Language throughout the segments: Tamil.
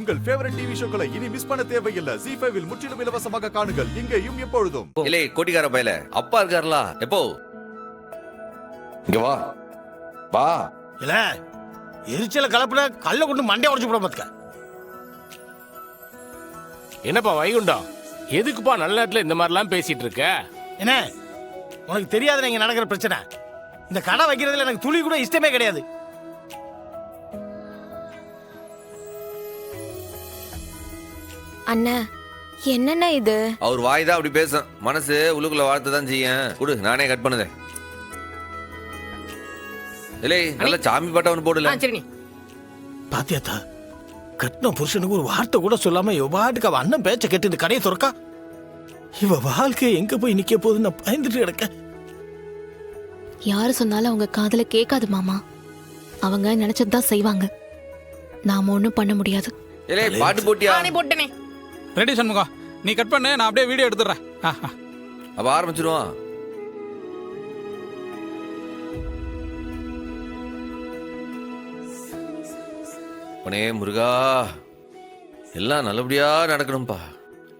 உங்கள் ஃபேவரட் டிவி ஷோக்களை இனி மிஸ் பண்ண தேவையில்லை. ZEE5 இல் முற்றிலும் இலவசமாக காணுங்கள். இங்கேயும் எப்பொழுதும். இல்லே கோட்டிக்கார பயல அப்பா இருக்காருல எப்போ இங்க வா வா. இல்ல எரிச்சல கலப்புல கல்ல கொண்டு மண்டைய உடைச்சு போட மாட்டேங்க. என்னப்பா வைகுண்டம், எதுக்குப்பா நல்ல நேரத்துல இந்த மாதிரிலாம் பேசிட்டு இருக்க? என்ன உனக்கு தெரியாத நீங்க நடக்கிற பிரச்சனை. இந்த கடை வைக்கிறதுல எனக்கு துளி கூட இஷ்டமே கிடையாது. அண்ணா என்னண்ணா இது? அவர் வாய் தான் அப்படி பேசும், மனசு உள்ளுக்குள்ள வார்த்தை தான் செய்யும். குடு நானே கட் பண்ணுதேன். இல்லே நல்ல சாமி பாட்டை ஒன்று போடல. சரி பாத்தியாத்தா, கட்டின புருஷனுக்கு ஒரு வார்த்தை கூட சொல்லாம எவ்வாட்டுக்கு அவ அண்ணன் பேச்ச கேட்டு இந்த கடையை திறக்கா. இவ வாழ்க்கை எங்க போய் நிக்க போகுதுன்னு நான் பயந்துட்டு கிடக்க. யாரு சொன்னாலும் அவங்க காதுல கேட்காது மாமா. அவங்க நினைச்சதுதான் செய்வாங்க. நாம ஒண்ணும் பண்ண முடியாது. இல்லே பாட்டு போட்டியா? போட்டனே. ரெடி சண்முகம், நீ கட் பண்ணு, நான் அப்படியே வீடியோ எடுத்துறேன். அப்ப ஆரம்பிச்சிருவோம். பனே முருகா, எல்லாம் நல்லபடியா நடக்கணும்பா.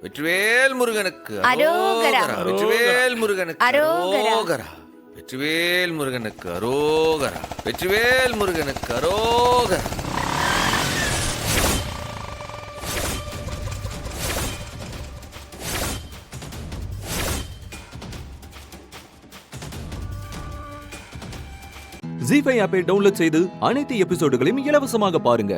வெற்றிவேல் முருகனுக்கு அரோகரா. வெற்றிவேல் முருகனுக்கு அரோகரா. அரோகரா. வெற்றிவேல் முருகனுக்கு அரோகரா. வெற்றிவேல் முருகனுக்கு அரோகரா. ZEE5 ஆப்பை டவுன்லோட் செய்து அனைத்து எபிசோடுகளையும் இலவசமாக பாருங்க.